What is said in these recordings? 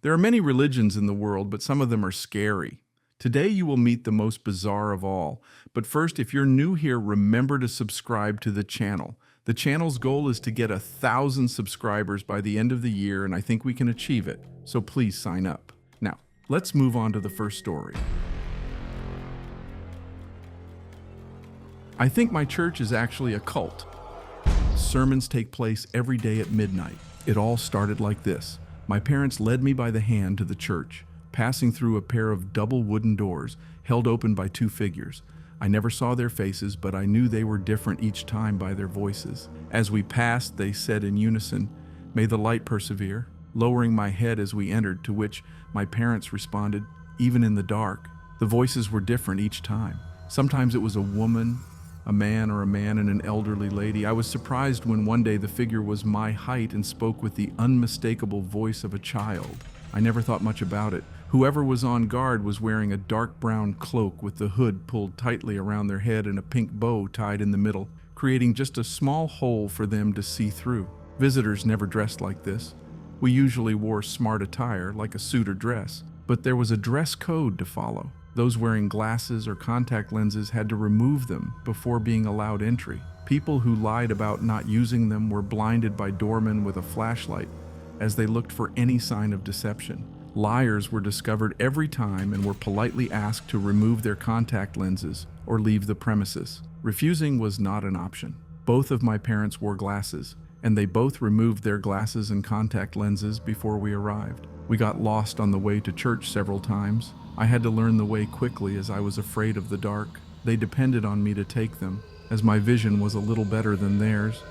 There are many religions in the world, but some of them are scary. Today you will meet the most bizarre of all. But first, if you're new here, remember to subscribe to the channel. The channel's goal is to get 1,000 subscribers by the end of the year, and I think we can achieve it. So please sign up. Now, let's move on to the first story. I think my church is actually a cult. Sermons take place every day at midnight. It all started like this. My parents led me by the hand to the church, passing through a pair of double wooden doors held open by two figures. I never saw their faces, but I knew they were different each time by their voices. As we passed, they said in unison, "May the light persevere," lowering my head as we entered, to which my parents responded, "Even in the dark." The voices were different each time. Sometimes it was a woman, a man and an elderly lady. I was surprised when one day the figure was my height and spoke with the unmistakable voice of a child. I never thought much about it. Whoever was on guard was wearing a dark brown cloak with the hood pulled tightly around their head and a pink bow tied in the middle, creating just a small hole for them to see through. Visitors never dressed like this. We usually wore smart attire, like a suit or dress, but there was a dress code to follow. Those wearing glasses or contact lenses had to remove them before being allowed entry. People who lied about not using them were blinded by doormen with a flashlight as they looked for any sign of deception. Liars were discovered every time and were politely asked to remove their contact lenses or leave the premises. Refusing was not an option. Both of my parents wore glasses, and they both removed their glasses and contact lenses before we arrived. We got lost on the way to church several times. I had to learn the way quickly as I was afraid of the dark. They depended on me to take them, as my vision was a little better than theirs.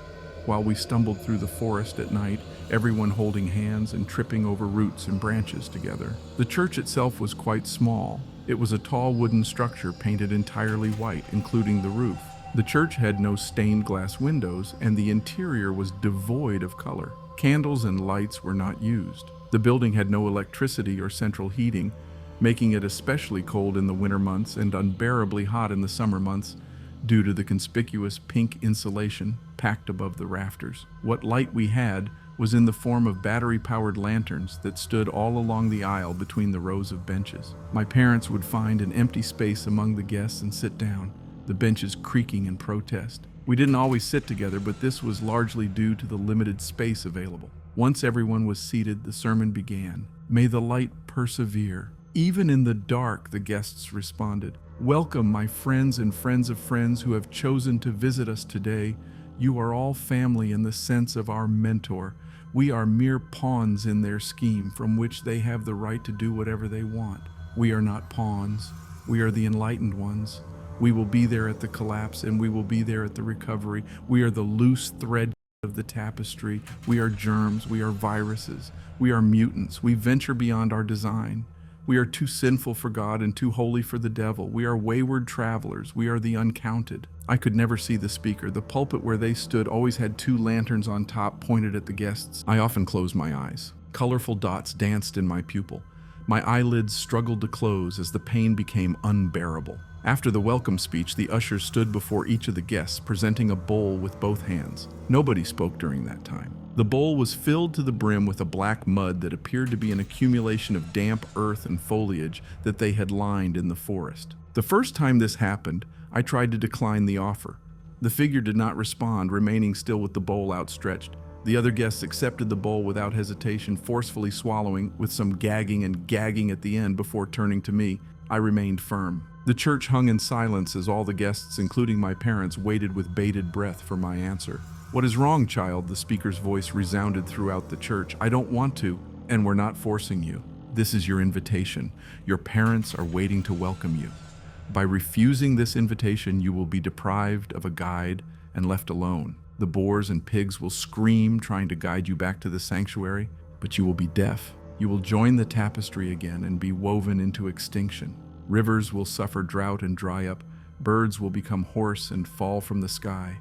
While we stumbled through the forest at night, everyone holding hands and tripping over roots and branches together. The church itself was quite small. It was a tall wooden structure painted entirely white, including the roof. The church had no stained glass windows, and the interior was devoid of color. Candles and lights were not used. The building had no electricity or central heating, making it especially cold in the winter months and unbearably hot in the summer months due to the conspicuous pink insulation packed above the rafters. What light we had was in the form of battery-powered lanterns that stood all along the aisle between the rows of benches. My parents would find an empty space among the guests and sit down, the benches creaking in protest. We didn't always sit together, but this was largely due to the limited space available. Once everyone was seated, the sermon began. "May the light persevere." Even in the dark, the guests responded. "Welcome, my friends and friends of friends who have chosen to visit us today. You are all family in the sense of our mentor. We are mere pawns in their scheme from which they have the right to do whatever they want. We are not pawns. We are the enlightened ones. We will be there at the collapse and we will be there at the recovery. We are the loose thread of the tapestry. We are germs. We are viruses. We are mutants. We venture beyond our design. We are too sinful for God and too holy for the devil. We are wayward travelers. We are the uncounted." I could never see the speaker. The pulpit where they stood always had two lanterns on top pointed at the guests. I often closed my eyes. Colorful dots danced in my pupil. My eyelids struggled to close as the pain became unbearable. After the welcome speech, the ushers stood before each of the guests, presenting a bowl with both hands. Nobody spoke during that time. The bowl was filled to the brim with a black mud that appeared to be an accumulation of damp earth and foliage that they had lined in the forest. The first time this happened, I tried to decline the offer. The figure did not respond, remaining still with the bowl outstretched. The other guests accepted the bowl without hesitation, forcefully swallowing, with some gagging and gagging at the end before turning to me. I remained firm. The church hung in silence as all the guests, including my parents, waited with bated breath for my answer. "What is wrong, child?" The speaker's voice resounded throughout the church. "I don't want to, and we're not forcing you. This is your invitation. Your parents are waiting to welcome you. By refusing this invitation, you will be deprived of a guide and left alone. The boars and pigs will scream, trying to guide you back to the sanctuary, but you will be deaf. You will join the tapestry again and be woven into extinction. Rivers will suffer drought and dry up. Birds will become hoarse and fall from the sky.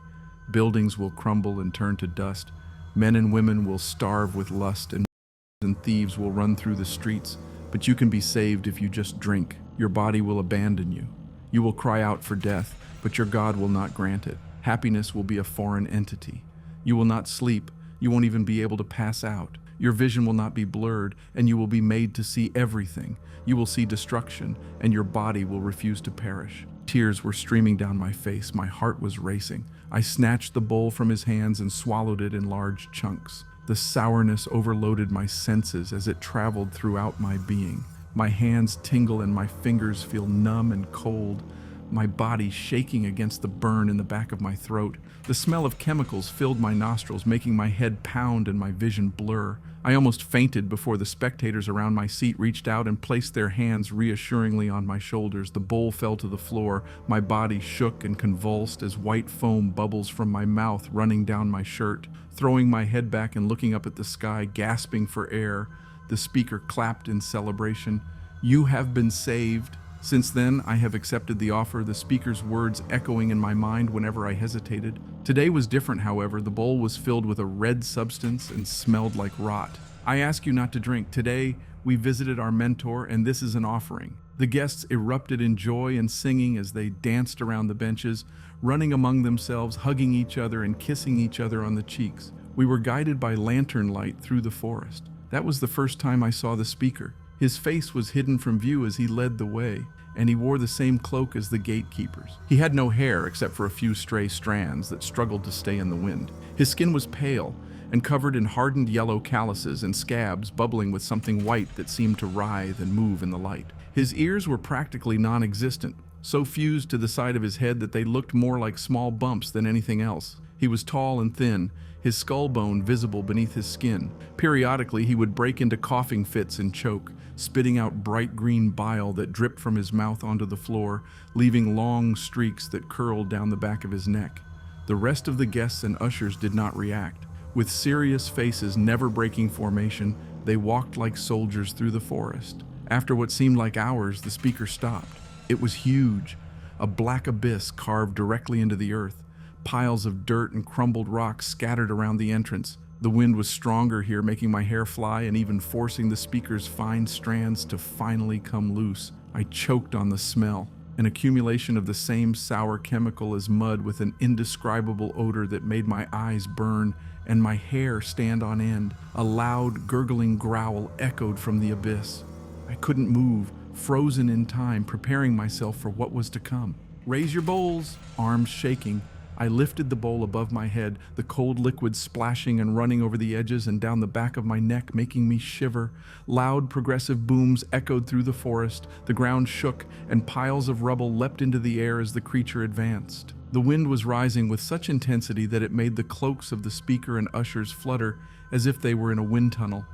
Buildings will crumble and turn to dust. Men and women will starve with lust, and thieves will run through the streets. But you can be saved if you just drink. Your body will abandon you. You will cry out for death, but your God will not grant it. Happiness will be a foreign entity. You will not sleep. You won't even be able to pass out. Your vision will not be blurred, and you will be made to see everything. You will see destruction, and your body will refuse to perish." Tears were streaming down my face. My heart was racing. I snatched the bowl from his hands and swallowed it in large chunks. The sourness overloaded my senses as it traveled throughout my being. My hands tingle and my fingers feel numb and cold, my body shaking against the burn in the back of my throat. The smell of chemicals filled my nostrils, making my head pound and my vision blur. I almost fainted before the spectators around my seat reached out and placed their hands reassuringly on my shoulders. The bowl fell to the floor. My body shook and convulsed as white foam bubbles from my mouth running down my shirt. Throwing my head back and looking up at the sky, gasping for air, the speaker clapped in celebration. "You have been saved." Since then, I have accepted the offer, the speaker's words echoing in my mind whenever I hesitated. Today was different, however. The bowl was filled with a red substance and smelled like rot. "I ask you not to drink. Today, we visited our mentor, and this is an offering." The guests erupted in joy and singing as they danced around the benches, running among themselves, hugging each other and kissing each other on the cheeks. We were guided by lantern light through the forest. That was the first time I saw the speaker. His face was hidden from view as he led the way, and he wore the same cloak as the gatekeepers. He had no hair except for a few stray strands that struggled to stay in the wind. His skin was pale and covered in hardened yellow calluses and scabs bubbling with something white that seemed to writhe and move in the light. His ears were practically non-existent, so fused to the side of his head that they looked more like small bumps than anything else. He was tall and thin, his skull bone visible beneath his skin. Periodically, he would break into coughing fits and choke, spitting out bright green bile that dripped from his mouth onto the floor, leaving long streaks that curled down the back of his neck. The rest of the guests and ushers did not react. With serious faces never breaking formation, they walked like soldiers through the forest. After what seemed like hours, the speaker stopped. It was huge, a black abyss carved directly into the earth. Piles of dirt and crumbled rocks scattered around the entrance. The wind was stronger here, making my hair fly and even forcing the speaker's fine strands to finally come loose. I choked on the smell, an accumulation of the same sour chemical as mud with an indescribable odor that made my eyes burn and my hair stand on end. A loud, gurgling growl echoed from the abyss. I couldn't move, frozen in time, preparing myself for what was to come. "Raise your bowls," arms shaking. I lifted the bowl above my head, the cold liquid splashing and running over the edges and down the back of my neck, making me shiver. Loud, progressive booms echoed through the forest. The ground shook, and piles of rubble leapt into the air as the creature advanced. The wind was rising with such intensity that it made the cloaks of the speaker and ushers flutter as if they were in a wind tunnel,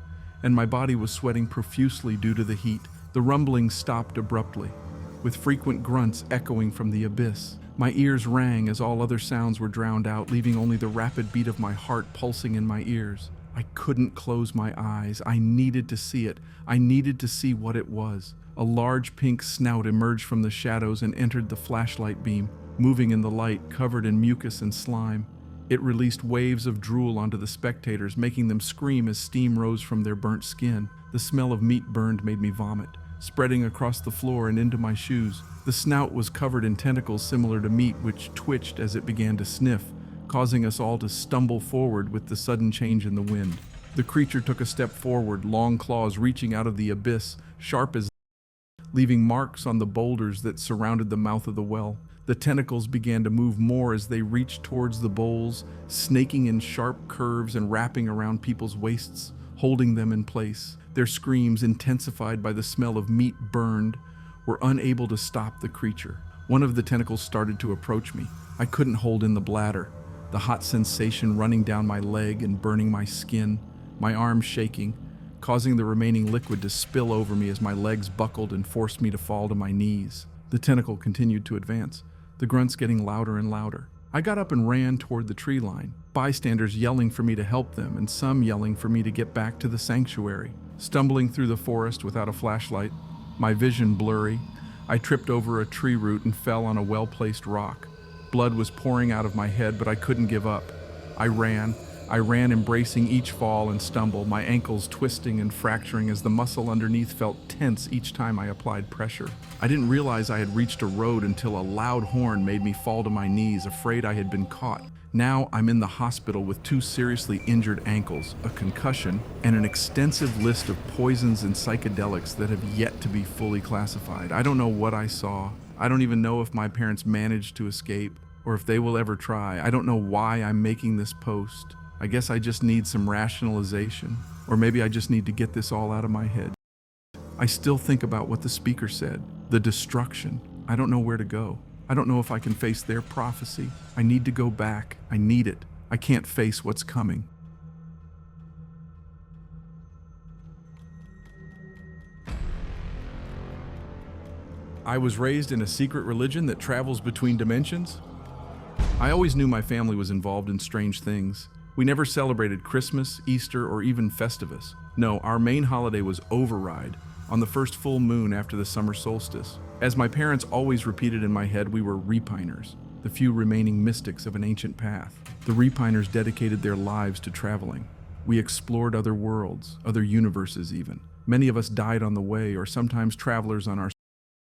and my body was sweating profusely due to the heat. The rumbling stopped abruptly, with frequent grunts echoing from the abyss. My ears rang as all other sounds were drowned out, leaving only the rapid beat of my heart pulsing in my ears. I couldn't close my eyes. I needed to see it. I needed to see what it was. A large pink snout emerged from the shadows and entered the flashlight beam, moving in the light, covered in mucus and slime. It released waves of drool onto the spectators, making them scream as steam rose from their burnt skin. The smell of meat burned made me vomit, spreading across the floor and into my shoes. The snout was covered in tentacles similar to meat, which twitched as it began to sniff, causing us all to stumble forward with the sudden change in the wind. The creature took a step forward, long claws reaching out of the abyss, sharp as leaving marks on the boulders that surrounded the mouth of the well. The tentacles began to move more as they reached towards the bowls, snaking in sharp curves and wrapping around people's waists, holding them in place. Their screams, intensified by the smell of meat burned, were unable to stop the creature. One of the tentacles started to approach me. I couldn't hold in the bladder, the hot sensation running down my leg and burning my skin, my arm shaking, causing the remaining liquid to spill over me as my legs buckled and forced me to fall to my knees. The tentacle continued to advance, the grunts getting louder and louder. I got up and ran toward the tree line, bystanders yelling for me to help them and some yelling for me to get back to the sanctuary. Stumbling through the forest without a flashlight, my vision blurry, I tripped over a tree root and fell on a well-placed rock. Blood was pouring out of my head, but I couldn't give up. I ran, embracing each fall and stumble, my ankles twisting and fracturing as the muscle underneath felt tense each time I applied pressure. I didn't realize I had reached a road until a loud horn made me fall to my knees, afraid I had been caught. Now I'm in the hospital with 2 seriously injured ankles, a concussion, and an extensive list of poisons and psychedelics that have yet to be fully classified. I don't know what I saw. I don't even know if my parents managed to escape or if they will ever try. I don't know why I'm making this post. I guess I just need some rationalization, or maybe I just need to get this all out of my head. I still think about what the speaker said, the destruction. I don't know where to go. I don't know if I can face their prophecy. I need to go back. I need it. I can't face what's coming. I was raised in a secret religion that travels between dimensions. I always knew my family was involved in strange things. We never celebrated Christmas, Easter, or even Festivus. No, our main holiday was Override, on the first full moon after the summer solstice. As my parents always repeated in my head, we were Repiners, the few remaining mystics of an ancient path. The Repiners dedicated their lives to traveling. We explored other worlds, other universes even. Many of us died on the way, or sometimes travelers on our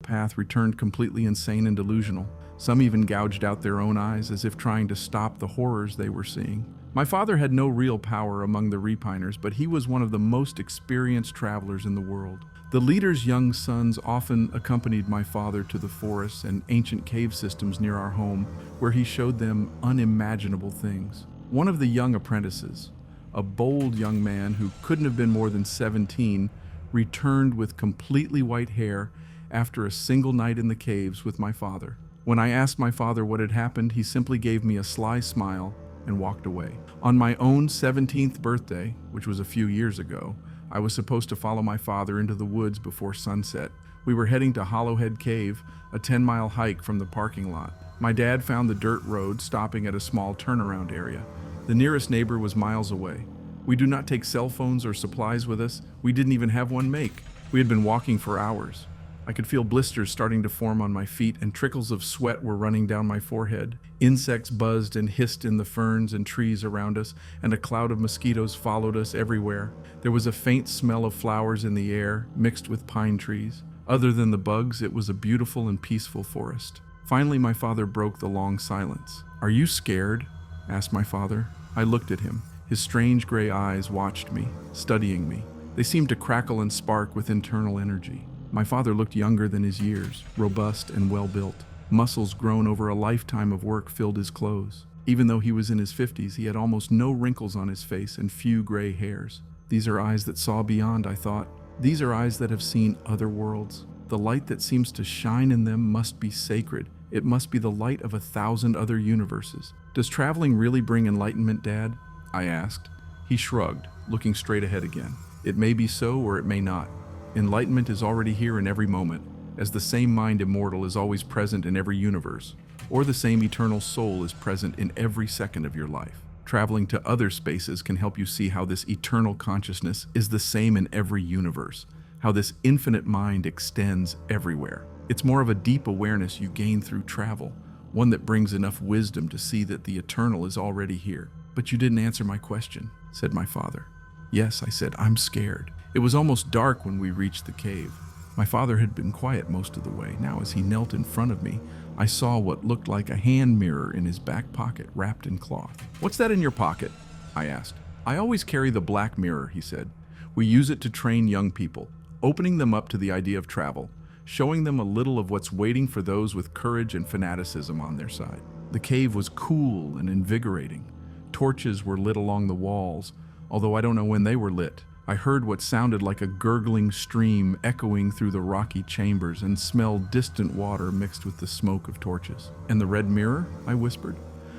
path returned completely insane and delusional. Some even gouged out their own eyes as if trying to stop the horrors they were seeing. My father had no real power among the Repiners, but he was one of the most experienced travelers in the world. The leader's young sons often accompanied my father to the forests and ancient cave systems near our home, where he showed them unimaginable things. One of the young apprentices, a bold young man who couldn't have been more than 17, returned with completely white hair after a single night in the caves with my father. When I asked my father what had happened, he simply gave me a sly smile and walked away. On my own 17th birthday, which was a few years ago, I was supposed to follow my father into the woods before sunset. We were heading to Hollowhead Cave, a 10-mile hike from the parking lot. My dad found the dirt road, stopping at a small turnaround area. The nearest neighbor was miles away. We do not take cell phones or supplies with us. We didn't even have one make. We had been walking for hours. I could feel blisters starting to form on my feet, and trickles of sweat were running down my forehead. Insects buzzed and hissed in the ferns and trees around us, and a cloud of mosquitoes followed us everywhere. There was a faint smell of flowers in the air, mixed with pine trees. Other than the bugs, it was a beautiful and peaceful forest. Finally, my father broke the long silence. "Are you scared?" asked my father. I looked at him. His strange gray eyes watched me, studying me. They seemed to crackle and spark with internal energy. My father looked younger than his years, robust and well-built. Muscles grown over a lifetime of work filled his clothes. Even though he was in his 50s, he had almost no wrinkles on his face and few gray hairs. These are eyes that saw beyond, I thought. These are eyes that have seen other worlds. The light that seems to shine in them must be sacred. It must be the light of 1,000 other universes. Does traveling really bring enlightenment, Dad? I asked. He shrugged, looking straight ahead again. It may be so, or it may not. Enlightenment is already here in every moment, as the same mind immortal is always present in every universe, or the same eternal soul is present in every second of your life. Traveling to other spaces can help you see how this eternal consciousness is the same in every universe, how this infinite mind extends everywhere. It's more of a deep awareness you gain through travel, one that brings enough wisdom to see that the eternal is already here. "But you didn't answer my question," said my father. "Yes," I said, "I'm scared." It was almost dark when we reached the cave. My father had been quiet most of the way. Now, as he knelt in front of me, I saw what looked like a hand mirror in his back pocket wrapped in cloth. "What's that in your pocket?" I asked. "I always carry the black mirror," he said. "We use it to train young people, opening them up to the idea of travel, showing them a little of what's waiting for those with courage and fanaticism on their side." The cave was cool and invigorating. Torches were lit along the walls, although I don't know when they were lit. I heard what sounded like a gurgling stream echoing through the rocky chambers and smelled distant water mixed with the smoke of torches. "And the red mirror?" I whispered.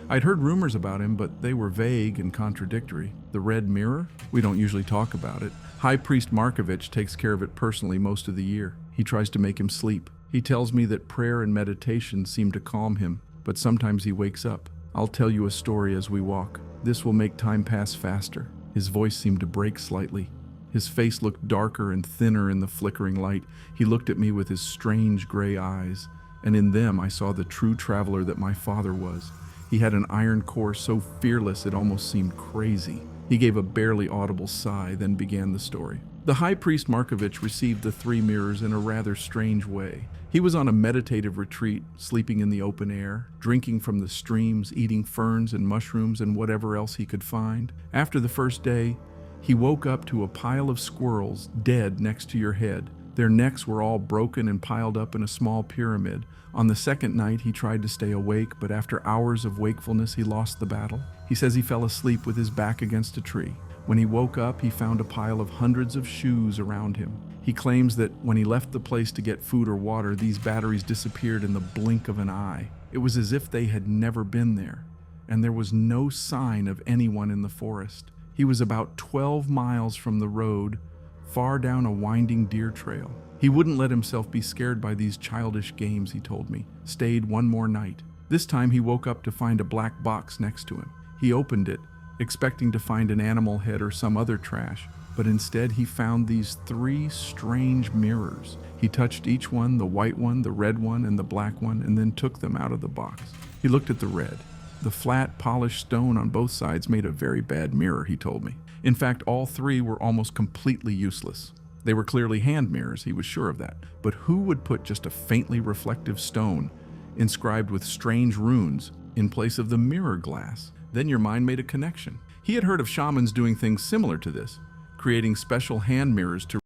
I'd heard rumors about him, but they were vague and contradictory. "The red mirror? We don't usually talk about it. High Priest Markovich takes care of it personally most of the year. He tries to make him sleep. He tells me that prayer and meditation seem to calm him, but sometimes he wakes up. I'll tell you a story as we walk. This will make time pass faster." His voice seemed to break slightly. His face looked darker and thinner in the flickering light. He looked at me with his strange gray eyes, and in them I saw the true traveler that my father was. He had an iron core so fearless it almost seemed crazy. He gave a barely audible sigh, then began the story. The high priest Markovich received the three mirrors in a rather strange way. He was on a meditative retreat, sleeping in the open air, drinking from the streams, eating ferns and mushrooms and whatever else he could find. After the first day, he woke up to a pile of squirrels dead next to your head. Their necks were all broken and piled up in a small pyramid. On the second night, he tried to stay awake, but after hours of wakefulness, he lost the battle. He says he fell asleep with his back against a tree. When he woke up, he found a pile of hundreds of shoes around him. He claims that when he left the place to get food or water, these batteries disappeared in the blink of an eye. It was as if they had never been there, and there was no sign of anyone in the forest. He was about 12 miles from the road, far down a winding deer trail. He wouldn't let himself be scared by these childish games, he told me. Stayed one more night. This time he woke up to find a black box next to him. He opened it, expecting to find an animal head or some other trash, but instead he found these three strange mirrors. He touched each one, the white one, the red one, and the black one, and then took them out of the box. He looked at the red. The flat, polished stone on both sides made a very bad mirror, he told me. In fact, all three were almost completely useless. They were clearly hand mirrors, he was sure of that. But who would put just a faintly reflective stone, inscribed with strange runes, in place of the mirror glass? Then your mind made a connection. He had heard of shamans doing things similar to this, creating special hand mirrors to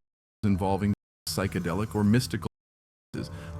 involving psychedelic or mystical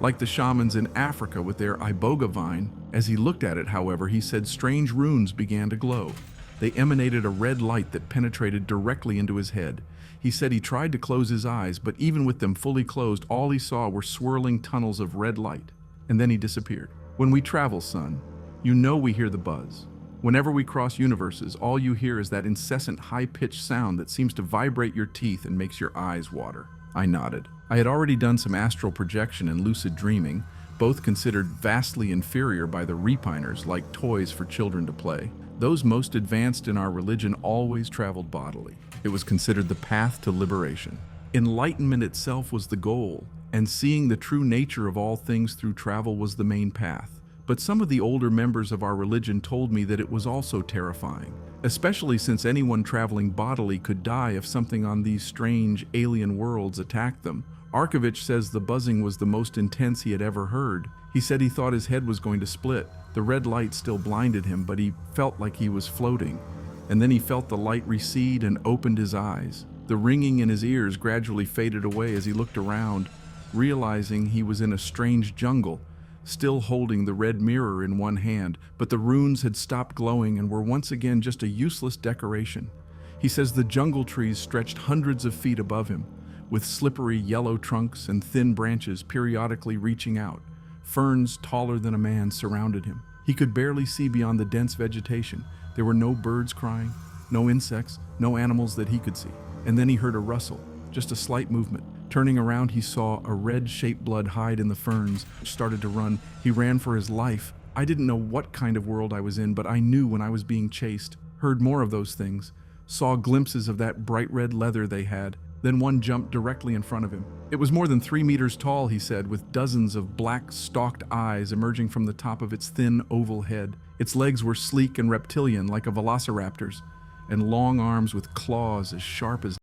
like the shamans in Africa with their iboga vine. As he looked at it, however, he said strange runes began to glow. They emanated a red light that penetrated directly into his head. He said he tried to close his eyes, but even with them fully closed, all he saw were swirling tunnels of red light. And then he disappeared. When we travel, son, you know we hear the buzz. Whenever we cross universes, all you hear is that incessant high-pitched sound that seems to vibrate your teeth and makes your eyes water. I nodded. I had already done some astral projection and lucid dreaming, both considered vastly inferior by the repiners, like toys for children to play. Those most advanced in our religion always traveled bodily. It was considered the path to liberation. Enlightenment itself was the goal, and seeing the true nature of all things through travel was the main path. But some of the older members of our religion told me that it was also terrifying, especially since anyone traveling bodily could die if something on these strange alien worlds attacked them. Arkovich says the buzzing was the most intense he had ever heard. He said he thought his head was going to split. The red light still blinded him, but he felt like he was floating. And then he felt the light recede and opened his eyes. The ringing in his ears gradually faded away as he looked around, realizing he was in a strange jungle, still holding the red mirror in one hand, but the runes had stopped glowing and were once again just a useless decoration. He says the jungle trees stretched hundreds of feet above him, with slippery yellow trunks and thin branches periodically reaching out. Ferns taller than a man surrounded him. He could barely see beyond the dense vegetation. There were no birds crying, no insects, no animals that he could see. And then he heard a rustle, just a slight movement. Turning around, he saw a red-shaped blood hide in the ferns, which started to run. He ran for his life. I didn't know what kind of world I was in, but I knew when I was being chased. Heard more of those things. Saw glimpses of that bright red leather they had. Then one jumped directly in front of him. It was more than 3 meters tall, he said, with dozens of black stalked eyes emerging from the top of its thin oval head. Its legs were sleek and reptilian, like a velociraptor's, and long arms with claws as sharp as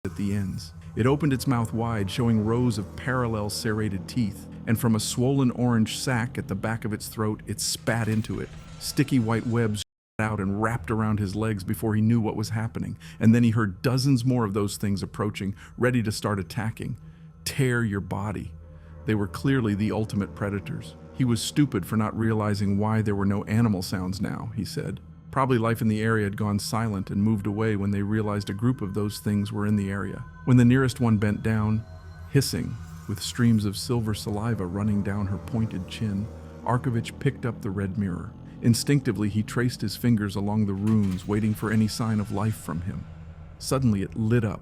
at the ends. It opened its mouth wide, showing rows of parallel serrated teeth, and from a swollen orange sac at the back of its throat, it spat into it. Sticky white webs out and wrapped around his legs before he knew what was happening, and then he heard dozens more of those things approaching, ready to start attacking. Tear your body. They were clearly the ultimate predators. He was stupid for not realizing why there were no animal sounds now, he said. Probably life in the area had gone silent and moved away when they realized a group of those things were in the area. When the nearest one bent down, hissing, with streams of silver saliva running down her pointed chin, Arkovich picked up the red mirror. Instinctively, he traced his fingers along the runes, waiting for any sign of life from him. Suddenly, it lit up,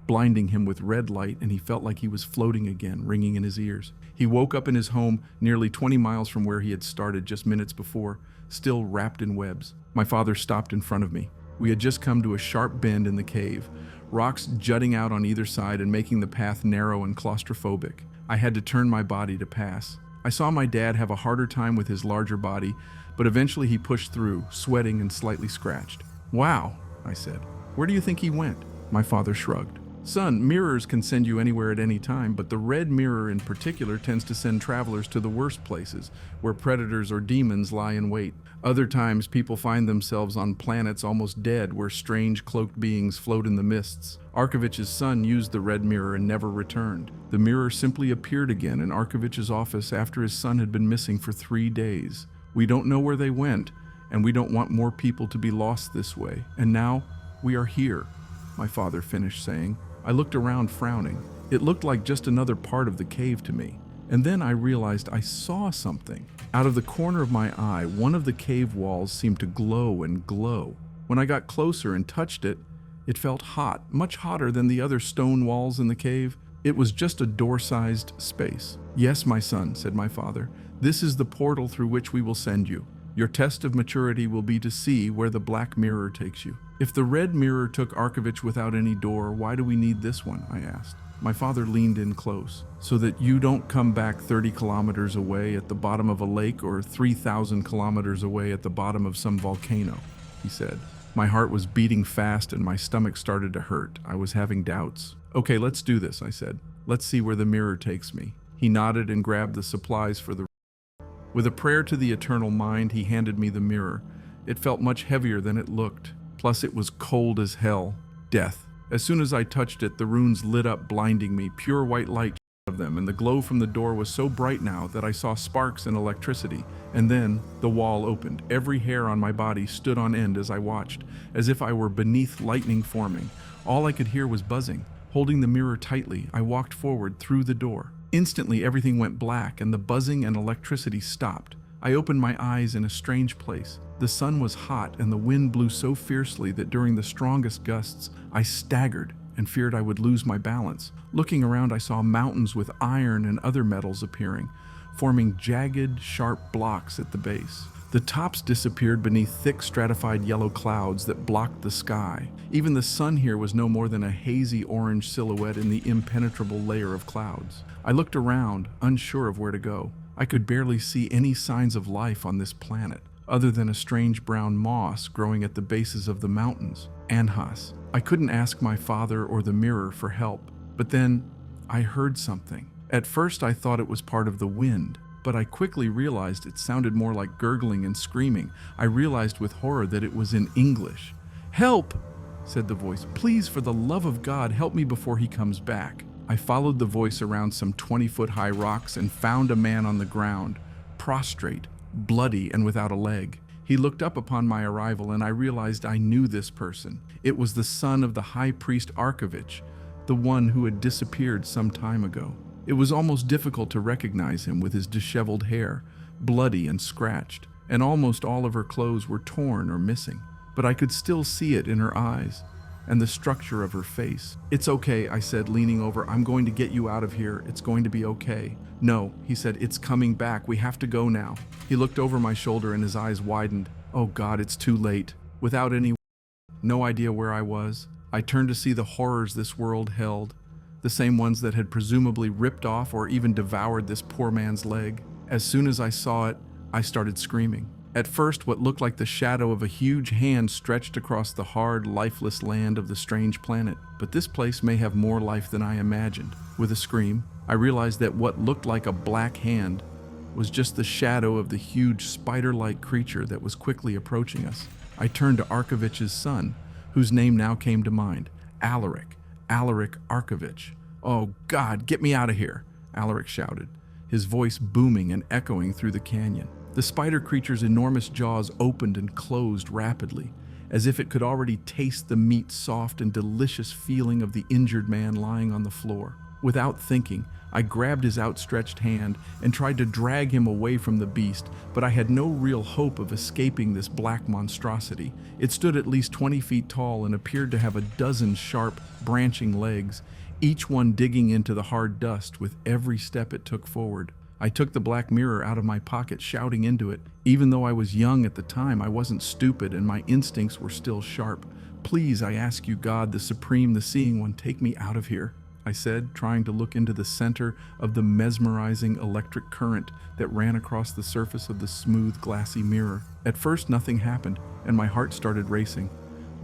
blinding him with red light, and he felt like he was floating again, ringing in his ears. He woke up in his home, nearly 20 miles from where he had started just minutes before, still wrapped in webs. My father stopped in front of me. We had just come to a sharp bend in the cave, rocks jutting out on either side and making the path narrow and claustrophobic. I had to turn my body to pass. I saw my dad have a harder time with his larger body, but eventually he pushed through, sweating and slightly scratched. "Wow," I said. "Where do you think he went?" My father shrugged. Son, mirrors can send you anywhere at any time, but the red mirror in particular tends to send travelers to the worst places, where predators or demons lie in wait. Other times, people find themselves on planets almost dead, where strange cloaked beings float in the mists. Arkovich's son used the red mirror and never returned. The mirror simply appeared again in Arkovich's office after his son had been missing for 3 days. We don't know where they went, and we don't want more people to be lost this way. And now, we are here, my father finished saying. I looked around frowning. It looked like just another part of the cave to me. And then I realized I saw something. Out of the corner of my eye, one of the cave walls seemed to glow and glow. When I got closer and touched it, it felt hot, much hotter than the other stone walls in the cave. It was just a door-sized space. Yes, my son, said my father. This is the portal through which we will send you. Your test of maturity will be to see where the black mirror takes you. If the red mirror took Arkovich without any door, why do we need this one? I asked. My father leaned in close. So that you don't come back 30 kilometers away at the bottom of a lake or 3,000 kilometers away at the bottom of some volcano, he said. My heart was beating fast and my stomach started to hurt. I was having doubts. Okay, let's do this, I said. Let's see where the mirror takes me. He nodded and grabbed the supplies for the... With a prayer to the eternal mind, he handed me the mirror. It felt much heavier than it looked. Plus, it was cold as hell. Death. As soon as I touched it, the runes lit up, blinding me. Pure white light of them, and the glow from the door was so bright now that I saw sparks and electricity. And then the wall opened. Every hair on my body stood on end as I watched, as if I were beneath lightning forming. All I could hear was buzzing. Holding the mirror tightly, I walked forward through the door. Instantly, everything went black, and the buzzing and electricity stopped. I opened my eyes in a strange place. The sun was hot, and the wind blew so fiercely that during the strongest gusts, I staggered and feared I would lose my balance. Looking around, I saw mountains with iron and other metals appearing, forming jagged, sharp blocks at the base. The tops disappeared beneath thick, stratified yellow clouds that blocked the sky. Even the sun here was no more than a hazy orange silhouette in the impenetrable layer of clouds. I looked around, unsure of where to go. I could barely see any signs of life on this planet, other than a strange brown moss growing at the bases of the mountains. Anhas. I couldn't ask my father or the mirror for help, but then I heard something. At first I thought it was part of the wind, but I quickly realized it sounded more like gurgling and screaming. I realized with horror that it was in English. "Help!" said the voice. "Please, for the love of God, help me before he comes back." I followed the voice around some 20-foot-high rocks and found a man on the ground, prostrate, bloody, and without a leg. He looked up upon my arrival, and I realized I knew this person. It was the son of the high priest Arkovich, the one who had disappeared some time ago. It was almost difficult to recognize him with his disheveled hair, bloody and scratched, and almost all of her clothes were torn or missing. But I could still see it in her eyes and the structure of her face. "It's okay," I said, leaning over. "I'm going to get you out of here. It's going to be okay." "No," he said, "it's coming back. We have to go now." He looked over my shoulder and his eyes widened. "Oh God, it's too late." Without no idea where I was, I turned to see the horrors this world held, the same ones that had presumably ripped off or even devoured this poor man's leg. As soon as I saw it, I started screaming. At first, what looked like the shadow of a huge hand stretched across the hard, lifeless land of the strange planet. But this place may have more life than I imagined. With a scream, I realized that what looked like a black hand was just the shadow of the huge spider-like creature that was quickly approaching us. I turned to Arkovich's son, whose name now came to mind, Alaric Arkovich. "Oh God, get me out of here," Alaric shouted, his voice booming and echoing through the canyon. The spider creature's enormous jaws opened and closed rapidly, as if it could already taste the meat's soft and delicious feeling of the injured man lying on the floor. Without thinking, I grabbed his outstretched hand and tried to drag him away from the beast, but I had no real hope of escaping this black monstrosity. It stood at least 20 feet tall and appeared to have a dozen sharp, branching legs, each one digging into the hard dust with every step it took forward. I took the black mirror out of my pocket, shouting into it. Even though I was young at the time, I wasn't stupid and my instincts were still sharp. "Please, I ask you, God, the Supreme, the Seeing One, take me out of here," I said, trying to look into the center of the mesmerizing electric current that ran across the surface of the smooth, glassy mirror. At first, nothing happened, and my heart started racing.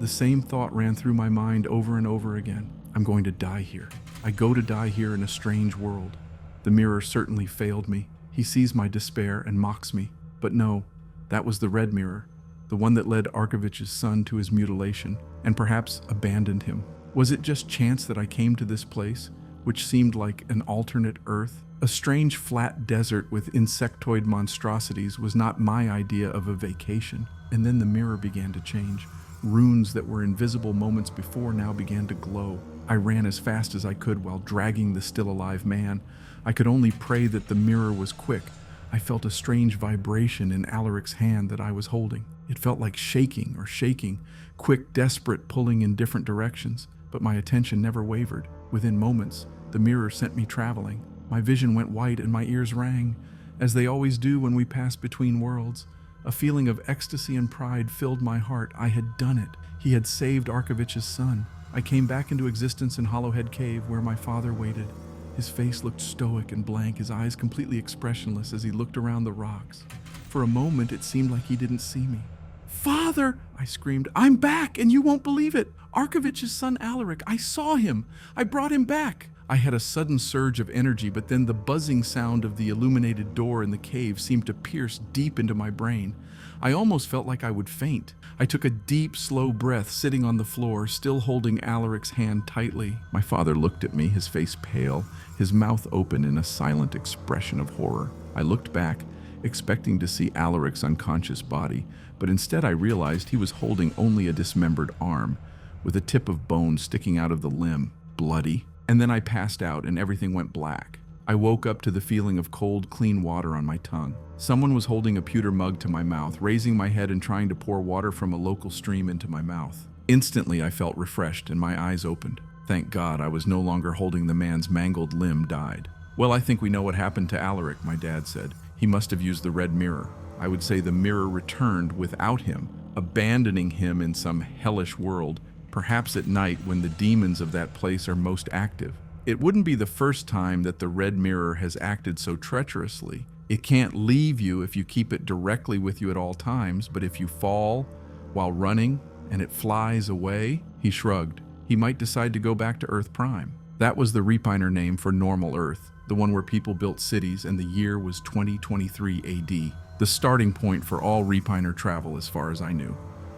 The same thought ran through my mind over and over again. I'm going to die here. I go to die here in a strange world. The mirror certainly failed me. He sees my despair and mocks me. But no, that was the red mirror, the one that led Arkovich's son to his mutilation, and perhaps abandoned him. Was it just chance that I came to this place, which seemed like an alternate Earth? A strange flat desert with insectoid monstrosities was not my idea of a vacation. And then the mirror began to change. Runes that were invisible moments before now began to glow. I ran as fast as I could while dragging the still alive man. I could only pray that the mirror was quick. I felt a strange vibration in Alaric's hand that I was holding. It felt like shaking, quick, desperate, pulling in different directions. But my attention never wavered. Within moments, the mirror sent me traveling. My vision went white and my ears rang, as they always do when we pass between worlds. A feeling of ecstasy and pride filled my heart. I had done it. He had saved Arkovich's son. I came back into existence in Hollowhead Cave, where my father waited. His face looked stoic and blank, his eyes completely expressionless as he looked around the rocks. For a moment, it seemed like he didn't see me. "Father!" I screamed. "I'm back, and you won't believe it! Arkovich's son Alaric, I saw him! I brought him back!" I had a sudden surge of energy, but then the buzzing sound of the illuminated door in the cave seemed to pierce deep into my brain. I almost felt like I would faint. I took a deep, slow breath, sitting on the floor, still holding Alaric's hand tightly. My father looked at me, his face pale, his mouth open in a silent expression of horror. I looked back, expecting to see Alaric's unconscious body, but instead I realized he was holding only a dismembered arm, with a tip of bone sticking out of the limb, bloody. And then I passed out and everything went black. I woke up to the feeling of cold, clean water on my tongue. Someone was holding a pewter mug to my mouth, raising my head and trying to pour water from a local stream into my mouth. Instantly, I felt refreshed and my eyes opened. Thank God I was no longer holding the man's mangled limb died. "Well, I think we know what happened to Alaric," my dad said. "He must have used the red mirror. I would say the mirror returned without him, abandoning him in some hellish world, perhaps at night when the demons of that place are most active. It wouldn't be the first time that the red mirror has acted so treacherously. It can't leave you if you keep it directly with you at all times, but if you fall while running and it flies away," he shrugged, "he might decide to go back to Earth Prime." That was the Repiner name for normal Earth, the one where people built cities, and the year was 2023 AD, the starting point for all Repiner travel as far as I knew.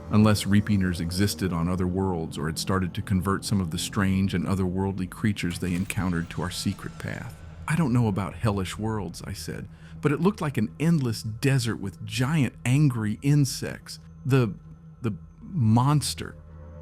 Unless Repiners existed on other worlds or had started to convert some of the strange and otherworldly creatures they encountered to our secret path. "I don't know about hellish worlds," I said, "but it looked like an endless desert with giant angry insects. The monster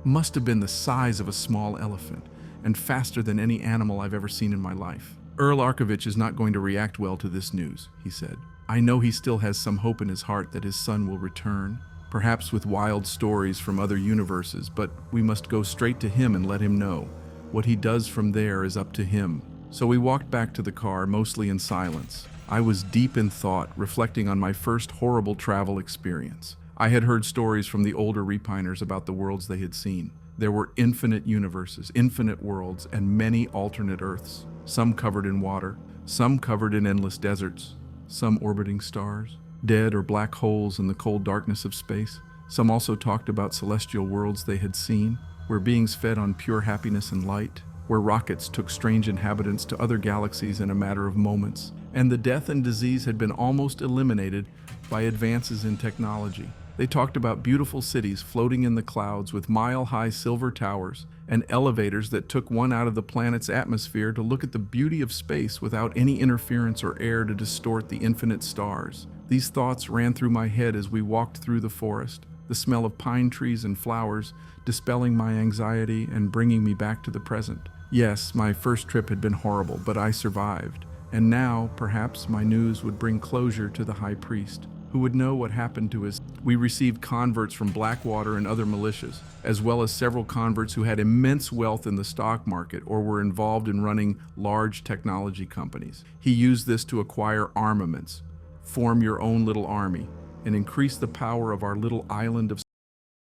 must have been the size of a small elephant and faster than any animal I've ever seen in my life." "Earl Arkovich is not going to react well to this news," he said. "I know he still has some hope in his heart that his son will return, perhaps with wild stories from other universes, but we must go straight to him and let him know. What he does from there is up to him." So we walked back to the car, mostly in silence. I was deep in thought, reflecting on my first horrible travel experience. I had heard stories from the older Repiners about the worlds they had seen. There were infinite universes, infinite worlds, and many alternate Earths, some covered in water, some covered in endless deserts, some orbiting stars, dead or black holes in the cold darkness of space. Some also talked about celestial worlds they had seen, where beings fed on pure happiness and light, where rockets took strange inhabitants to other galaxies in a matter of moments, and the death and disease had been almost eliminated by advances in technology. They talked about beautiful cities floating in the clouds with mile-high silver towers and elevators that took one out of the planet's atmosphere to look at the beauty of space without any interference or air to distort the infinite stars. These thoughts ran through my head as we walked through the forest, the smell of pine trees and flowers dispelling my anxiety and bringing me back to the present. Yes, my first trip had been horrible, but I survived. And now, perhaps, my news would bring closure to the High Priest, who would know what happened to his. We received converts from Blackwater and other militias, as well as several converts who had immense wealth in the stock market or were involved in running large technology companies. He used this to acquire armaments, form your own little army, and increase the power of our little island of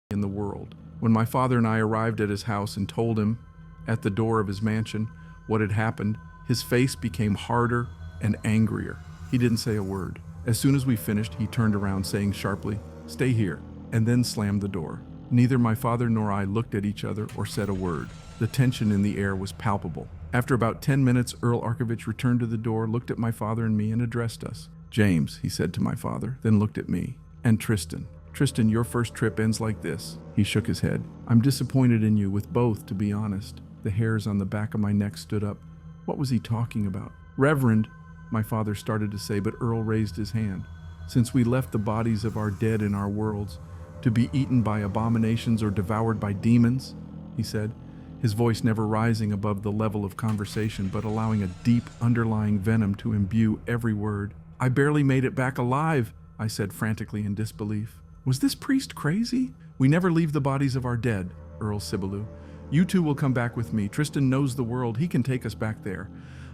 in the world. When my father and I arrived at his house and told him, at the door of his mansion, what had happened, his face became harder and angrier. He didn't say a word. As soon as we finished, he turned around saying sharply, "Stay here," and then slammed the door. Neither my father nor I looked at each other or said a word. The tension in the air was palpable. After about 10 minutes, Earl Arkovich returned to the door, looked at my father and me, and addressed us. "James," he said to my father, then looked at me. "And Tristan. Tristan, your first trip ends like this." He shook his head. "I'm disappointed in you with both, to be honest." The hairs on the back of my neck stood up. What was he talking about? "Reverend," my father started to say, but Earl raised his hand. "Since we left the bodies of our dead in our worlds, to be eaten by abominations or devoured by demons," he said, his voice never rising above the level of conversation, but allowing a deep, underlying venom to imbue every word. "I barely made it back alive," I said frantically in disbelief. Was this priest crazy? "We never leave the bodies of our dead, Earl Sibaloo. You two will come back with me. Tristan knows the world. He can take us back there.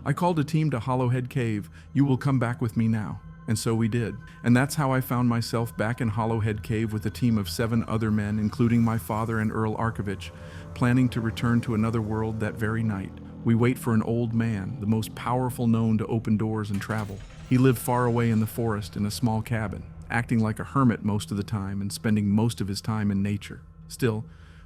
I called a team to Hollowhead Cave. You will come back with me now." And so we did. And that's how I found myself back in Hollowhead Cave with a team of 7 other men, including my father and Earl Arkovich, planning to return to another world that very night. We wait for an old man, the most powerful known to open doors and travel. He lived far away in the forest in a small cabin, acting like a hermit most of the time and spending most of his time in nature. Still,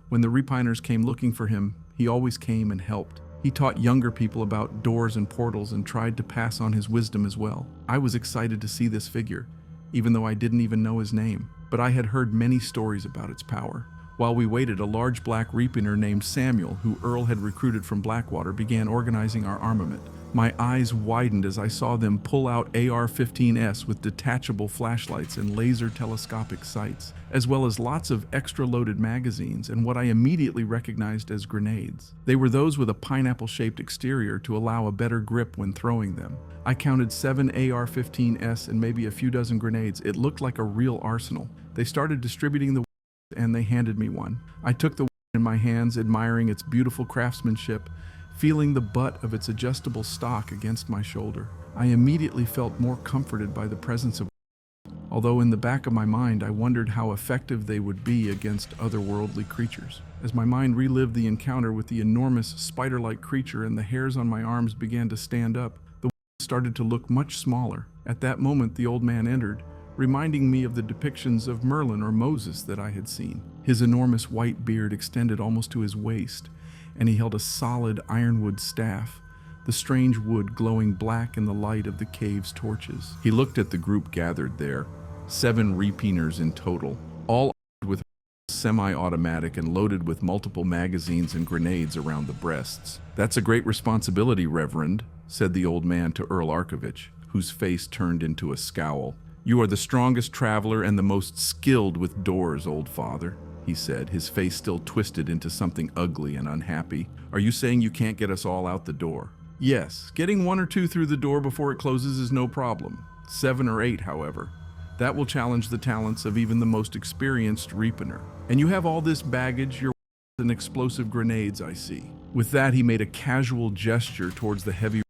when the Repiners came looking for him, he always came and helped. He taught younger people about doors and portals and tried to pass on his wisdom as well. I was excited to see this figure, even though I didn't even know his name, but I had heard many stories about its power. While we waited, a large black Repiner named Samuel, who Earl had recruited from Blackwater, began organizing our armament. My eyes widened as I saw them pull out AR-15s with detachable flashlights and laser telescopic sights, as well as lots of extra-loaded magazines and what I immediately recognized as grenades. They were those with a pineapple-shaped exterior to allow a better grip when throwing them. I counted 7 AR-15s and maybe a few dozen grenades. It looked like a real arsenal. They started distributing the and they handed me one. I took the in my hands, admiring its beautiful craftsmanship, feeling the butt of its adjustable stock against my shoulder. I immediately felt more comforted by the presence of, although in the back of my mind I wondered how effective they would be against otherworldly creatures. As my mind relived the encounter with the enormous spider-like creature and the hairs on my arms began to stand up, the started to look much smaller. At that moment the old man entered, reminding me of the depictions of Merlin or Moses that I had seen. His enormous white beard extended almost to his waist, and he held a solid ironwood staff, the strange wood glowing black in the light of the cave's torches. He looked at the group gathered there, 7 Repiners in total, all armed with semi-automatic and loaded with multiple magazines and grenades around the breasts. "That's a great responsibility, Reverend," said the old man to Earl Arkovich, whose face turned into a scowl. "You are the strongest traveler and the most skilled with doors, old father," he said, his face still twisted into something ugly and unhappy. "Are you saying you can't get us all out the door?" "Yes, getting 1 or 2 through the door before it closes is no problem. 7 or 8, however. That will challenge the talents of even the most experienced Repiner. And you have all this baggage, your and explosive grenades, I see." With that, he made a casual gesture towards the heavy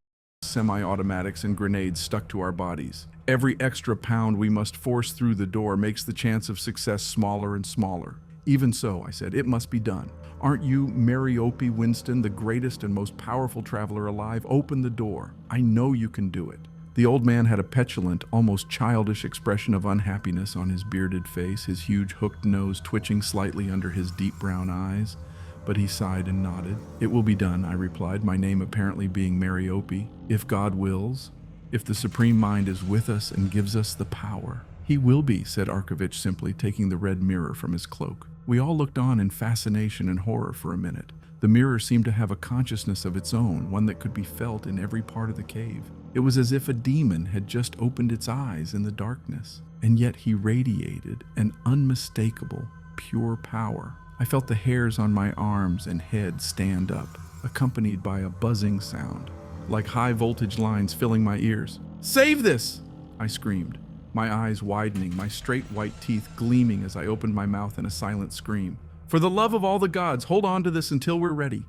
semi-automatics and grenades stuck to our bodies. "Every extra pound we must force through the door makes the chance of success smaller and smaller." "Even so," I said, "it must be done. Aren't you Mariopi Winston, the greatest and most powerful traveler alive? Open the door. I know you can do it." The old man had a petulant, almost childish expression of unhappiness on his bearded face, his huge hooked nose twitching slightly under his deep brown eyes, but he sighed and nodded. "It will be done," I replied, my name apparently being Mariopi. "If God wills, if the Supreme Mind is with us and gives us the power." "He will be," said Arkovich simply, taking the red mirror from his cloak. We all looked on in fascination and horror for a minute. The mirror seemed to have a consciousness of its own, one that could be felt in every part of the cave. It was as if a demon had just opened its eyes in the darkness, and yet he radiated an unmistakable, pure power. I felt the hairs on my arms and head stand up, accompanied by a buzzing sound, like high-voltage lines filling my ears. "Save this!" I screamed, my eyes widening, my straight white teeth gleaming as I opened my mouth in a silent scream. "For the love of all the gods, hold on to this until we're ready.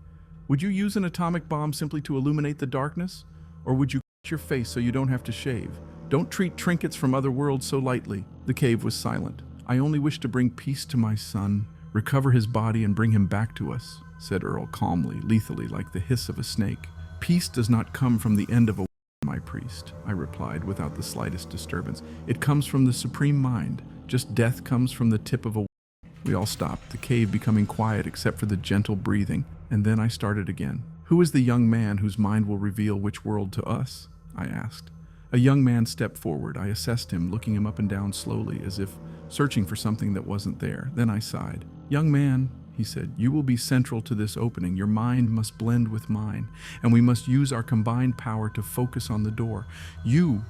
Would you use an atomic bomb simply to illuminate the darkness? Or would you cut your face so you don't have to shave? Don't treat trinkets from other worlds so lightly." The cave was silent. "I only wish to bring peace to my son, recover his body and bring him back to us," said Earl calmly, lethally, like the hiss of a snake. "Peace does not come from the end of a my priest," I replied without the slightest disturbance. "It comes from the Supreme Mind, just death comes from the tip of a We all stopped, the cave becoming quiet except for the gentle breathing, and then I started again. "Who is the young man whose mind will reveal which world to us?" I asked. A young man stepped forward. I assessed him, looking him up and down slowly, as if searching for something that wasn't there. Then I sighed. "Young man," he said, "you will be central to this opening. Your mind must blend with mine, and we must use our combined power to focus on the door. You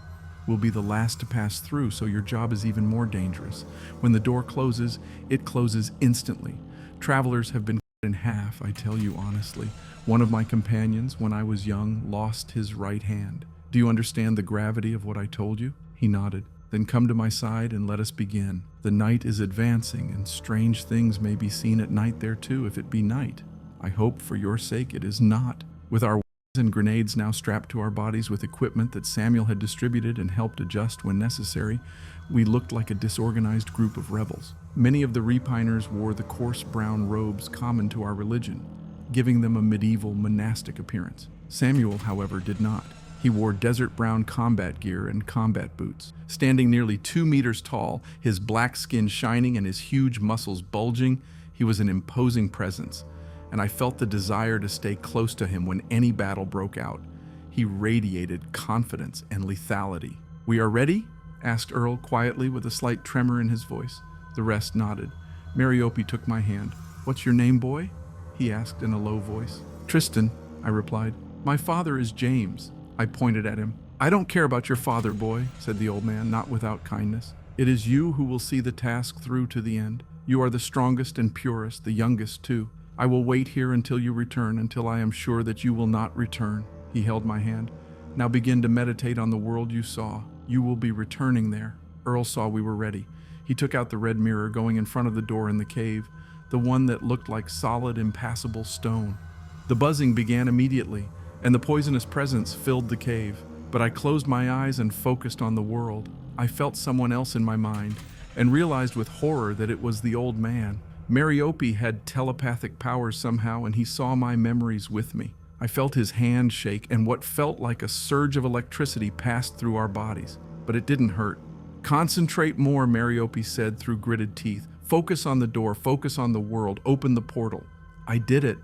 will be the last to pass through, so your job is even more dangerous. When the door closes, it closes instantly. Travelers have been cut in half, I tell you honestly. One of my companions, when I was young, lost his right hand. Do you understand the gravity of what I told you?" He nodded. "Then come to my side and let us begin. The night is advancing, and strange things may be seen at night there too, if it be night. I hope for your sake it is not." With our and grenades now strapped to our bodies with equipment that Samuel had distributed and helped adjust when necessary, we looked like a disorganized group of rebels. Many of the repiners wore the coarse brown robes common to our religion, giving them a medieval monastic appearance. Samuel, however, did not. He wore desert brown combat gear and combat boots. Standing nearly 2 meters tall, his black skin shining and his huge muscles bulging, he was an imposing presence, and I felt the desire to stay close to him when any battle broke out. He radiated confidence and lethality. "We are ready?" asked Earl quietly with a slight tremor in his voice. The rest nodded. Mariopi took my hand. "What's your name, boy?" he asked in a low voice. "Tristan," I replied. "My father is James." I pointed at him. "I don't care about your father, boy," said the old man, not without kindness. "It is you who will see the task through to the end. You are the strongest and purest, the youngest too. I will wait here until you return, until I am sure that you will not return." He held my hand. "Now begin to meditate on the world you saw. You will be returning there." Earl saw we were ready. He took out the red mirror going in front of the door in the cave, the one that looked like solid, impassable stone. The buzzing began immediately, and the poisonous presence filled the cave. But I closed my eyes and focused on the world. I felt someone else in my mind, and realized with horror that it was the old man. Mariopi had telepathic powers somehow, and he saw my memories with me. I felt his hand shake, and what felt like a surge of electricity passed through our bodies. But it didn't hurt. "Concentrate more," Mariopi said through gritted teeth. "Focus on the door, focus on the world, open the portal." I did it.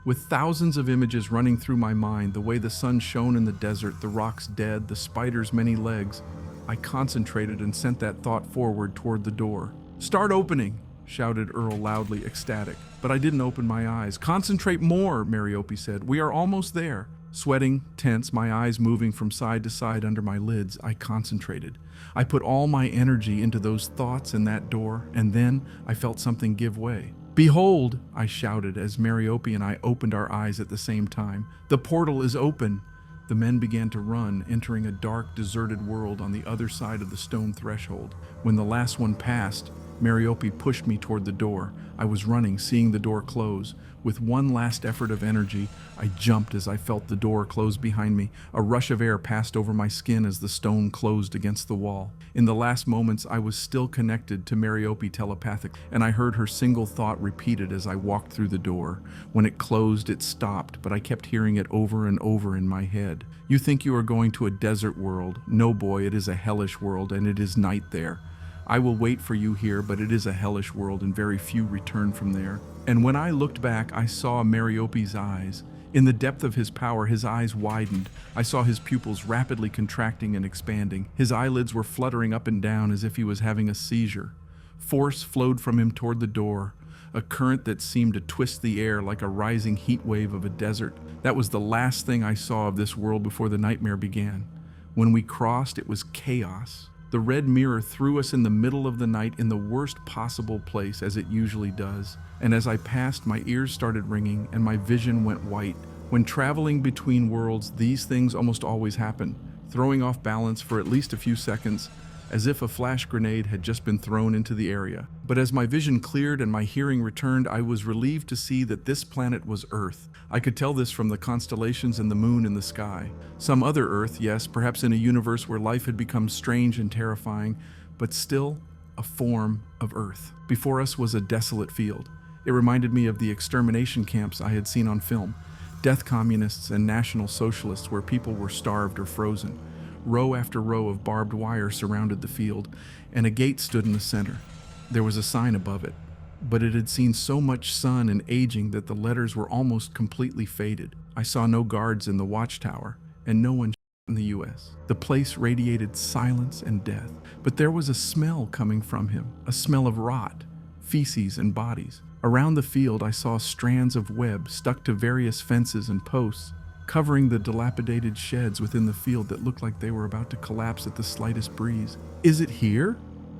With thousands of images running through my mind, the way the sun shone in the desert, the rocks dead, the spider's many legs, I concentrated and sent that thought forward toward the door. "Start opening," shouted Earl loudly, ecstatic. But I didn't open my eyes. "Concentrate more," Mariopi said. "We are almost there." Sweating, tense, my eyes moving from side to side under my lids, I concentrated. I put all my energy into those thoughts and that door, and then I felt something give way. "Behold," I shouted as Mariopi and I opened our eyes at the same time. "The portal is open." The men began to run, entering a dark, deserted world on the other side of the stone threshold. When the last one passed, Mariopi pushed me toward the door. I was running, seeing the door close. With one last effort of energy, I jumped as I felt the door close behind me. A rush of air passed over my skin as the stone closed against the wall. In the last moments, I was still connected to Mariopi telepathic, and I heard her single thought repeated as I walked through the door. When it closed, it stopped, but I kept hearing it over and over in my head. "You think you are going to a desert world. No, boy, it is a hellish world, and it is night there. I will wait for you here, but it is a hellish world, and very few return from there." And when I looked back, I saw Mariopi's eyes. In the depth of his power, his eyes widened. I saw his pupils rapidly contracting and expanding. His eyelids were fluttering up and down as if he was having a seizure. Force flowed from him toward the door, a current that seemed to twist the air like a rising heat wave of a desert. That was the last thing I saw of this world before the nightmare began. When we crossed, it was chaos. The red mirror threw us in the middle of the night in the worst possible place, as it usually does. And as I passed, my ears started ringing and my vision went white. When traveling between worlds, these things almost always happen, throwing off balance for at least a few seconds, as if a flash grenade had just been thrown into the area. But as my vision cleared and my hearing returned, I was relieved to see that this planet was Earth. I could tell this from the constellations and the moon in the sky. Some other Earth, yes, perhaps in a universe where life had become strange and terrifying, but still a form of Earth. Before us was a desolate field. It reminded me of the extermination camps I had seen on film. Death communists and national socialists where people were starved or frozen. Row after row of barbed wire surrounded the field, and a gate stood in the center. There was a sign above it. but it had seen so much sun and aging that the letters were almost completely faded. I saw no guards in the watchtower, and no one in the U.S. The place radiated silence and death, but there was a smell coming from him, a smell of rot, feces, and bodies. Around the field, I saw strands of web stuck to various fences and posts, covering the dilapidated sheds within the field that looked like they were about to collapse at the slightest breeze. "Is it here?"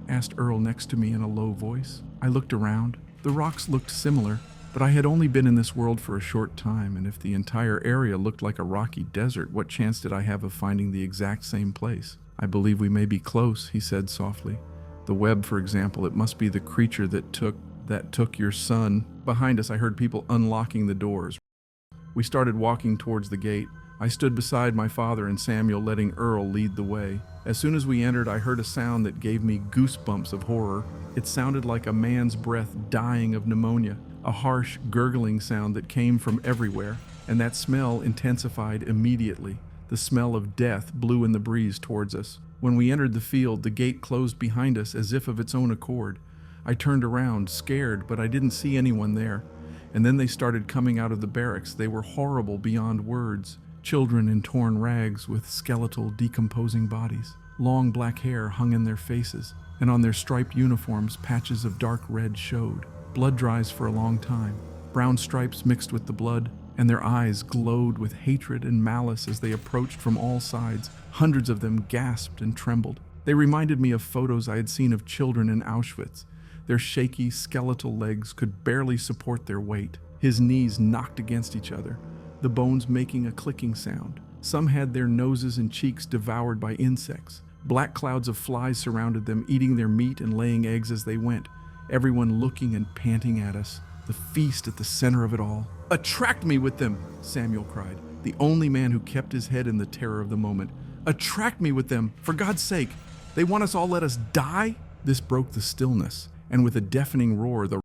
asked Earl next to me in a low voice. I looked around. The rocks looked similar, but I had only been in this world for a short time, and if the entire area looked like a rocky desert, what chance did I have of finding the exact same place? "I believe we may be close," he said softly. "The web, for example, it must be the creature that took your son." Behind us, I heard people unlocking the doors. We started walking towards the gate. I stood beside my father and Samuel, letting Earl lead the way. As soon as we entered, I heard a sound that gave me goosebumps of horror. It sounded like a man's breath dying of pneumonia, a harsh, gurgling sound that came from everywhere, and that smell intensified immediately. The smell of death blew in the breeze towards us. When we entered the field, the gate closed behind us as if of its own accord. I turned around, scared, but I didn't see anyone there. And then they started coming out of the barracks. They were horrible beyond words. Children in torn rags with skeletal, decomposing bodies. Long black hair hung in their faces, and on their striped uniforms, patches of dark red showed. Blood dries for a long time. Brown stripes mixed with the blood, and their eyes glowed with hatred and malice as they approached from all sides. Hundreds of them gasped and trembled. They reminded me of photos I had seen of children in Auschwitz. Their shaky, skeletal legs could barely support their weight. His knees knocked against each other, the bones making a clicking sound. Some had their noses and cheeks devoured by insects. Black clouds of flies surrounded them, eating their meat and laying eggs as they went, everyone looking and panting at us, the feast at the center of it all. "Attract me with them," Samuel cried, the only man who kept his head in the terror of the moment. "Attract me with them, for God's sake. They want us all let us die?" This broke the stillness, and with a deafening roar, the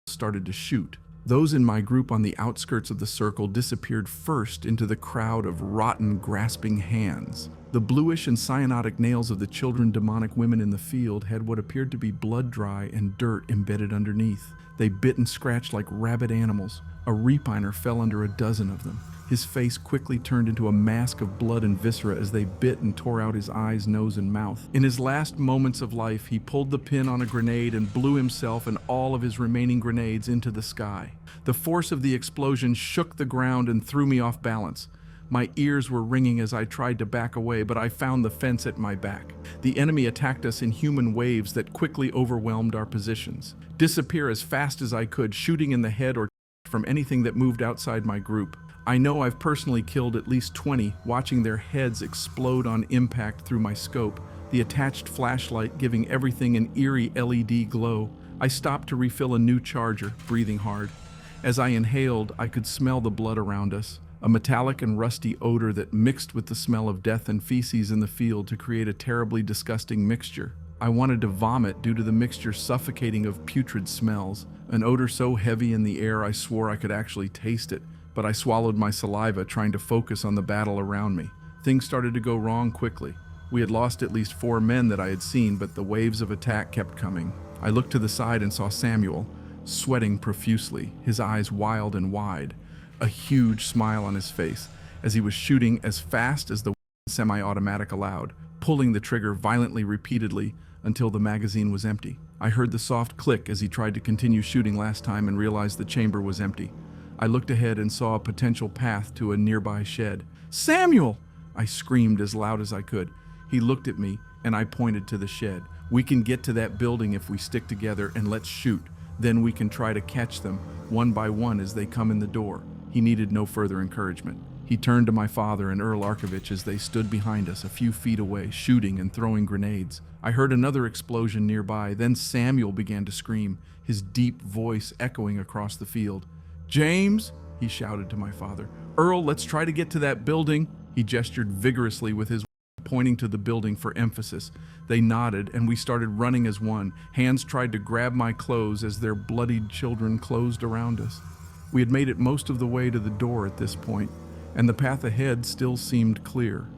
started to shoot. Those in my group on the outskirts of the circle disappeared first into the crowd of rotten, grasping hands. The bluish and cyanotic nails of the children demonic women in the field had what appeared to be blood dry and dirt embedded underneath. They bit and scratched like rabid animals. A repiner fell under a dozen of them. His face quickly turned into a mask of blood and viscera as they bit and tore out his eyes, nose, and mouth. In his last moments of life, he pulled the pin on a grenade and blew himself and all of his remaining grenades into the sky. The force of the explosion shook the ground and threw me off balance. My ears were ringing as I tried to back away, but I found the fence at my back. The enemy attacked us in human waves that quickly overwhelmed our positions. Disappear as fast as I could, shooting in the head or from anything that moved outside my group. I know I've personally killed at least 20, watching their heads explode on impact through my scope, the attached flashlight giving everything an eerie LED glow. I stopped to refill a new charger, breathing hard. As I inhaled, I could smell the blood around us, a metallic and rusty odor that mixed with the smell of death and feces in the field to create a terribly disgusting mixture. I wanted to vomit due to the mixture suffocating of putrid smells, an odor so heavy in the air I swore I could actually taste it. But I swallowed my saliva, trying to focus on the battle around me. Things started to go wrong quickly. We had lost at least 4 men that I had seen, but the waves of attack kept coming. I looked to the side and saw Samuel, sweating profusely, his eyes wild and wide, a huge smile on his face, as he was shooting as fast as the semi-automatic allowed, pulling the trigger violently repeatedly until the magazine was empty. I heard the soft click as he tried to continue shooting last time and realized the chamber was empty. I looked ahead and saw a potential path to a nearby shed. "Samuel!" I screamed as loud as I could. He looked at me, and I pointed to the shed. "We can get to that building if we stick together, and let's shoot. Then we can try to catch them, one by one as they come in the door." He needed no further encouragement. He turned to my father and Earl Arkovich as they stood behind us a few feet away, shooting and throwing grenades. I heard another explosion nearby, then Samuel began to scream, his deep voice echoing across the field. "James," he shouted to my father. "Earl, let's try to get to that building." He gestured vigorously with his pointing to the building for emphasis. They nodded, and we started running as one. Hands tried to grab my clothes as their bloodied children closed around us. We had made it most of the way to the door at this point, and the path ahead still seemed clear.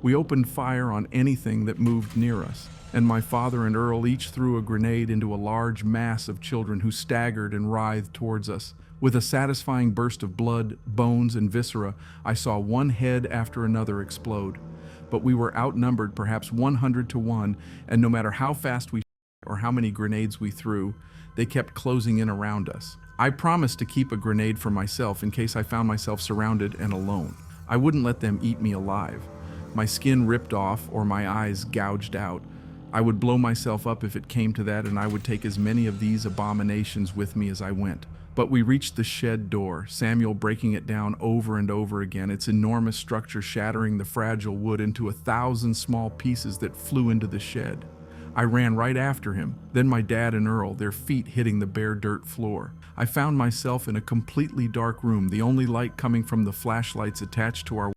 We opened fire on anything that moved near us, and my father and Earl each threw a grenade into a large mass of children who staggered and writhed towards us. With a satisfying burst of blood, bones, and viscera, I saw one head after another explode. But we were outnumbered perhaps 100 to 1, and no matter how fast we or how many grenades we threw, they kept closing in around us. I promised to keep a grenade for myself in case I found myself surrounded and alone. I wouldn't let them eat me alive. My skin ripped off or my eyes gouged out. I would blow myself up if it came to that, and I would take as many of these abominations with me as I went. But we reached the shed door, Samuel breaking it down over and over again, its enormous structure shattering the fragile wood into 1,000 small pieces that flew into the shed. I ran right after him, then my dad and Earl, their feet hitting the bare dirt floor. I found myself in a completely dark room, the only light coming from the flashlights attached to our.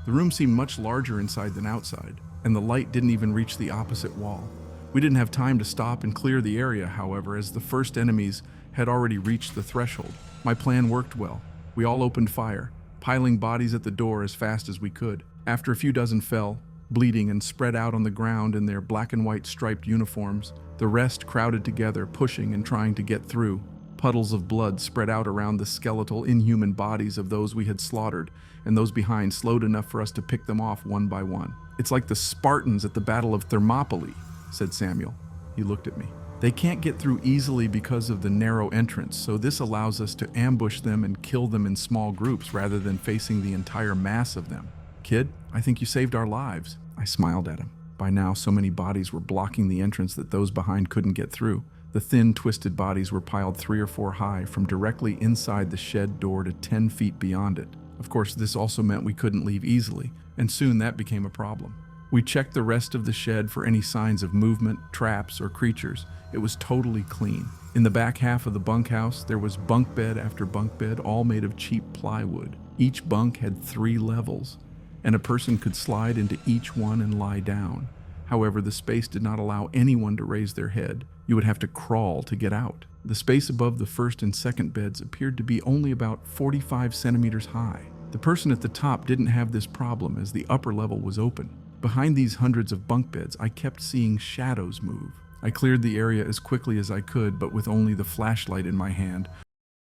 The room seemed much larger inside than outside, and the light didn't even reach the opposite wall. We didn't have time to stop and clear the area, however, as the first enemies had already reached the threshold. My plan worked well. We all opened fire, piling bodies at the door as fast as we could. After a few dozen fell, bleeding and spread out on the ground in their black and white striped uniforms, the rest crowded together, pushing and trying to get through. Puddles of blood spread out around the skeletal, inhuman bodies of those we had slaughtered, and those behind slowed enough for us to pick them off one by one. "It's like the Spartans at the Battle of Thermopylae," said Samuel. He looked at me. "They can't get through easily because of the narrow entrance, so this allows us to ambush them and kill them in small groups rather than facing the entire mass of them. Kid, I think you saved our lives." I smiled at him. By now, so many bodies were blocking the entrance that those behind couldn't get through. The thin, twisted bodies were piled 3 or 4 high, from directly inside the shed door to 10 feet beyond it. Of course, this also meant we couldn't leave easily, and soon that became a problem. We checked the rest of the shed for any signs of movement, traps, or creatures. It was totally clean. In the back half of the bunkhouse, there was bunk bed after bunk bed, all made of cheap plywood. Each bunk had 3 levels, and a person could slide into each one and lie down. However, the space did not allow anyone to raise their head. You would have to crawl to get out. The space above the first and second beds appeared to be only about 45 centimeters high. The person at the top didn't have this problem, as the upper level was open. Behind these hundreds of bunk beds, I kept seeing shadows move. I cleared the area as quickly as I could, but with only the flashlight in my hand.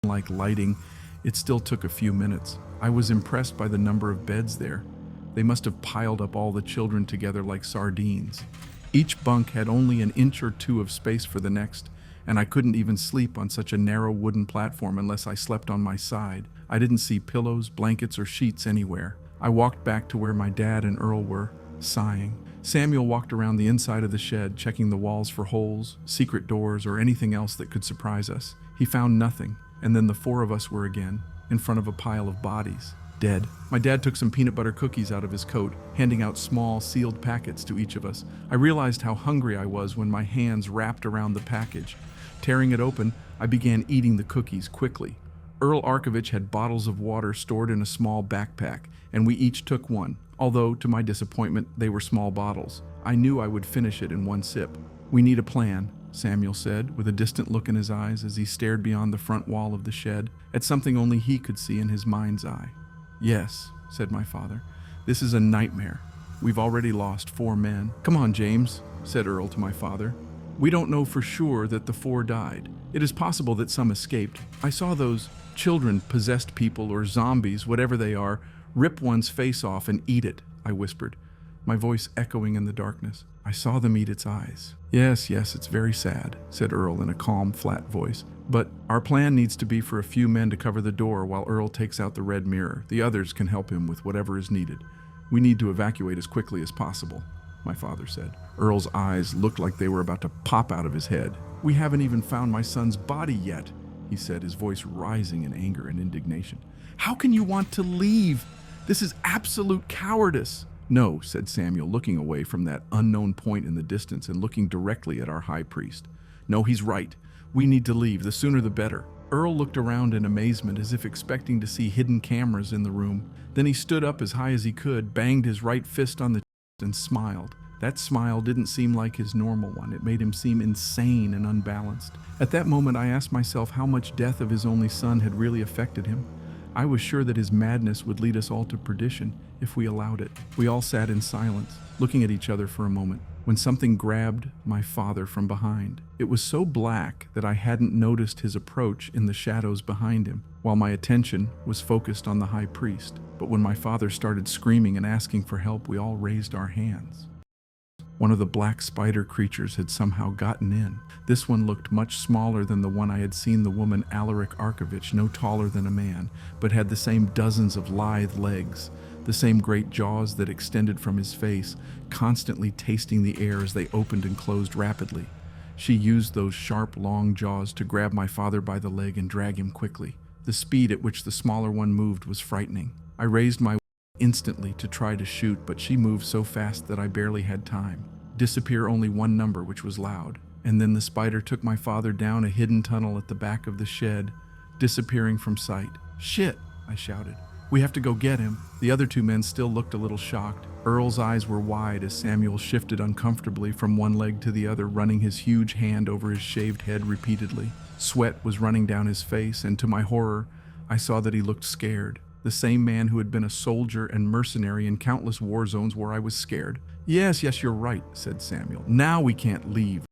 Like lighting, it still took a few minutes. I was impressed by the number of beds there. They must have piled up all the children together like sardines. Each bunk had only an inch or 2 of space for the next, and I couldn't even sleep on such a narrow wooden platform unless I slept on my side. I didn't see pillows, blankets, or sheets anywhere. I walked back to where my dad and Earl were, sighing. Samuel walked around the inside of the shed, checking the walls for holes, secret doors, or anything else that could surprise us. He found nothing, and then the 4 of us were again in front of a pile of bodies. Dead. My dad took some peanut butter cookies out of his coat, handing out small, sealed packets to each of us. I realized how hungry I was when my hands wrapped around the package. Tearing it open, I began eating the cookies quickly. Earl Arkovich had bottles of water stored in a small backpack, and we each took one, although, to my disappointment, they were small bottles. I knew I would finish it in one sip. "We need a plan," Samuel said, with a distant look in his eyes as he stared beyond the front wall of the shed, at something only he could see in his mind's eye. "Yes," said my father. "This is a nightmare. We've already lost 4 men. Come on, James," said Earl to my father. "We don't know for sure that the 4 died. It is possible that some escaped. I saw those children, possessed people, or zombies, whatever they are, rip one's face off and eat it," I whispered, my voice echoing in the darkness. "I saw them eat its eyes." Yes, it's very sad," said Earl in a calm, flat voice. "But our plan needs to be for a few men to cover the door while Earl takes out the red mirror. The others can help him with whatever is needed. We need to evacuate as quickly as possible," my father said. Earl's eyes looked like they were about to pop out of his head. "We haven't even found my son's body yet," he said, his voice rising in anger and indignation. "How can you want to leave? This is absolute cowardice." "No," said Samuel, looking away from that unknown point in the distance and looking directly at our high priest. "No, he's right. We need to leave. The sooner the better." Earl looked around in amazement, as if expecting to see hidden cameras in the room. Then he stood up as high as he could, banged his right fist on the chest, and smiled. That smile didn't seem like his normal one. It made him seem insane and unbalanced. At that moment, I asked myself how much death of his only son had really affected him. I was sure that his madness would lead us all to perdition if we allowed it. We all sat in silence, looking at each other for a moment, when something grabbed my father from behind. It was so black that I hadn't noticed his approach in the shadows behind him, while my attention was focused on the high priest. But when my father started screaming and asking for help, we all raised our hands. One of the black spider creatures had somehow gotten in. This one looked much smaller than the one I had seen the woman Alaric Arkovich, no taller than a man, but had the same dozens of lithe legs, the same great jaws that extended from his face, constantly tasting the air as they opened and closed rapidly. She used those sharp, long jaws to grab my father by the leg and drag him quickly. The speed at which the smaller one moved was frightening. I raised my instantly to try to shoot, but she moved so fast that I barely had time. Disappear only one number, which was loud. And then the spider took my father down a hidden tunnel at the back of the shed, disappearing from sight. "Shit!" I shouted. "We have to go get him." The other two men still looked a little shocked. Earl's eyes were wide as Samuel shifted uncomfortably from one leg to the other, running his huge hand over his shaved head repeatedly. Sweat was running down his face, and to my horror, I saw that he looked scared. The same man who had been a soldier and mercenary in countless war zones where I was scared. Yes, you're right," said Samuel. "Now we can't leave."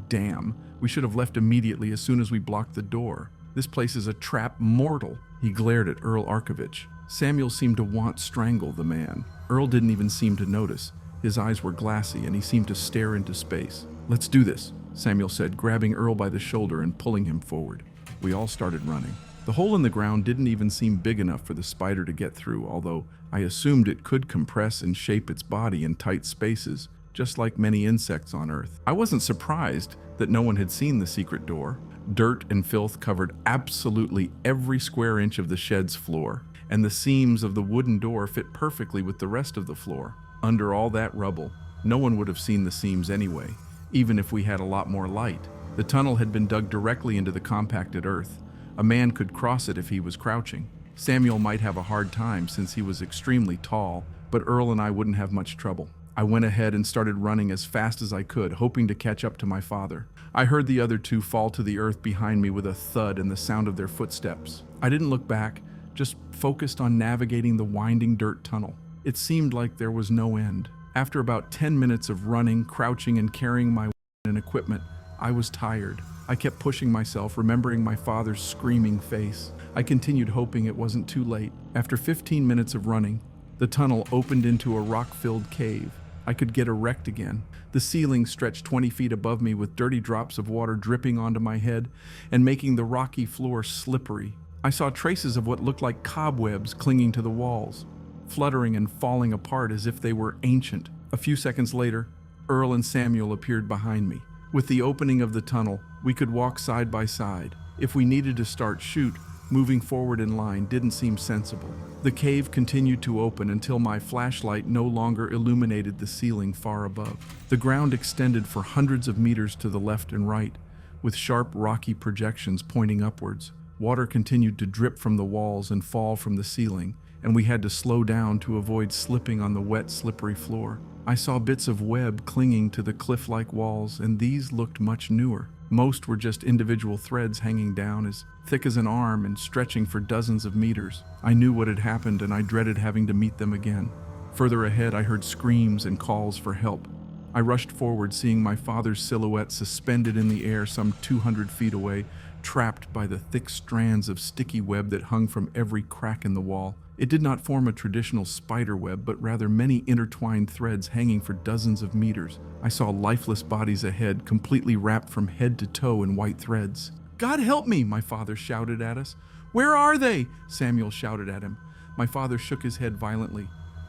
"Damn, we should have left immediately as soon as we blocked the door. This place is a trap mortal." He glared at Earl Arkovich. Samuel seemed to want to strangle the man. Earl didn't even seem to notice. His eyes were glassy and he seemed to stare into space. "Let's do this," Samuel said, grabbing Earl by the shoulder and pulling him forward. We all started running. The hole in the ground didn't even seem big enough for the spider to get through, although I assumed it could compress and shape its body in tight spaces, just like many insects on Earth. I wasn't surprised that no one had seen the secret door. Dirt and filth covered absolutely every square inch of the shed's floor, and the seams of the wooden door fit perfectly with the rest of the floor. Under all that rubble, no one would have seen the seams anyway, even if we had a lot more light. The tunnel had been dug directly into the compacted earth. A man could cross it if he was crouching. Samuel might have a hard time since he was extremely tall, but Earl and I wouldn't have much trouble. I went ahead and started running as fast as I could, hoping to catch up to my father. I heard the other two fall to the earth behind me with a thud and the sound of their footsteps. I didn't look back, just focused on navigating the winding dirt tunnel. It seemed like there was no end. After about 10 minutes of running, crouching, and carrying my and equipment, I was tired. I kept pushing myself, remembering my father's screaming face. I continued hoping it wasn't too late. After 15 minutes of running, the tunnel opened into a rock-filled cave. I could get erect again. The ceiling stretched 20 feet above me with dirty drops of water dripping onto my head and making the rocky floor slippery. I saw traces of what looked like cobwebs clinging to the walls, fluttering and falling apart as if they were ancient. A few seconds later, Earl and Samuel appeared behind me. With the opening of the tunnel, we could walk side by side. If we needed to shoot, moving forward in line didn't seem sensible. The cave continued to open until my flashlight no longer illuminated the ceiling far above. The ground extended for hundreds of meters to the left and right, with sharp rocky projections pointing upwards. Water continued to drip from the walls and fall from the ceiling, and we had to slow down to avoid slipping on the wet, slippery floor. I saw bits of web clinging to the cliff-like walls, and these looked much newer. Most were just individual threads hanging down as thick as an arm and stretching for dozens of meters. I knew what had happened, and I dreaded having to meet them again. Further ahead, I heard screams and calls for help. I rushed forward, seeing my father's silhouette suspended in the air some 200 feet away, trapped by the thick strands of sticky web that hung from every crack in the wall. It did not form a traditional spider web, but rather many intertwined threads hanging for dozens of meters. I saw lifeless bodies ahead, completely wrapped from head to toe in white threads. "God help me!" my father shouted at us. "Where are they?" Samuel shouted at him. My father shook his head violently.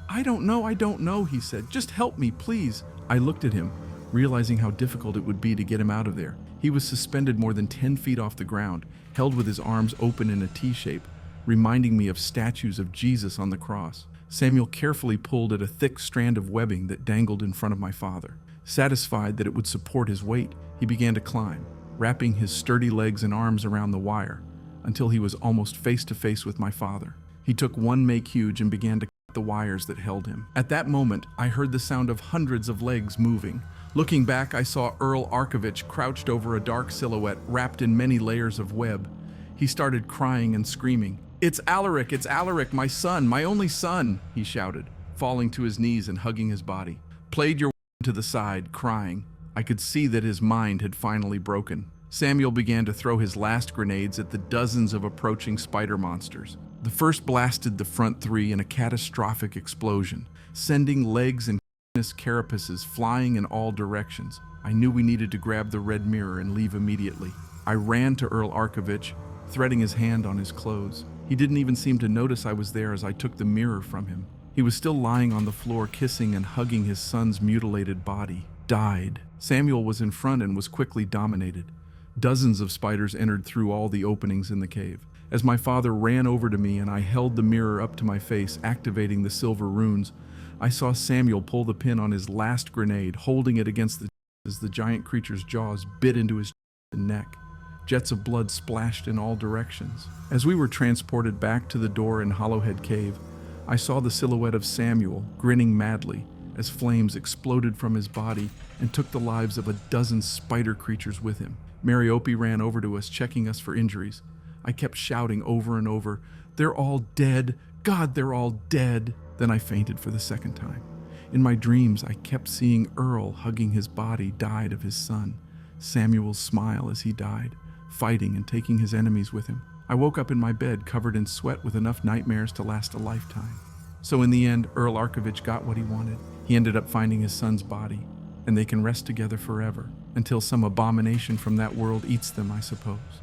I don't know, he said. "Just help me, please." I looked at him, realizing how difficult it would be to get him out of there. He was suspended more than 10 feet off the ground, held with his arms open in a T-shape, reminding me of statues of Jesus on the cross. Samuel carefully pulled at a thick strand of webbing that dangled in front of my father. Satisfied that it would support his weight, he began to climb, wrapping his sturdy legs and arms around the wire, until he was almost face to face with my father. He took one make-huge and began to cut the wires that held him. At that moment, I heard the sound of hundreds of legs moving. Looking back, I saw Earl Arkovich crouched over a dark silhouette wrapped in many layers of web. He started crying and screaming. It's Alaric, my son, my only son, he shouted, falling to his knees and hugging his body. Played your to the side, crying. I could see that his mind had finally broken. Samuel began to throw his last grenades at the dozens of approaching spider monsters. The first blasted the front three in a catastrophic explosion, sending legs and carapaces flying in all directions. I knew we needed to grab the red mirror and leave immediately. I ran to Earl Arkovich, threading his hand on his clothes. He didn't even seem to notice I was there as I took the mirror from him. He was still lying on the floor, kissing and hugging his son's mutilated body. Died. Samuel was in front and was quickly dominated. Dozens of spiders entered through all the openings in the cave. As my father ran over to me and I held the mirror up to my face, activating the silver runes, I saw Samuel pull the pin on his last grenade, holding it against the as the giant creature's jaws bit into his neck. Jets of blood splashed in all directions. As we were transported back to the door in Hollowhead Cave, I saw the silhouette of Samuel, grinning madly, as flames exploded from his body and took the lives of a dozen spider creatures with him. Mariopi ran over to us, checking us for injuries. I kept shouting over and over, "They're all dead! God, they're all dead!" Then I fainted for the second time. In my dreams, I kept seeing Earl hugging his body died of his son, Samuel's smile as he died, fighting and taking his enemies with him. I woke up in my bed covered in sweat with enough nightmares to last a lifetime. So in the end, Earl Arkovich got what he wanted. He ended up finding his son's body, and they can rest together forever, until some abomination from that world eats them, I suppose.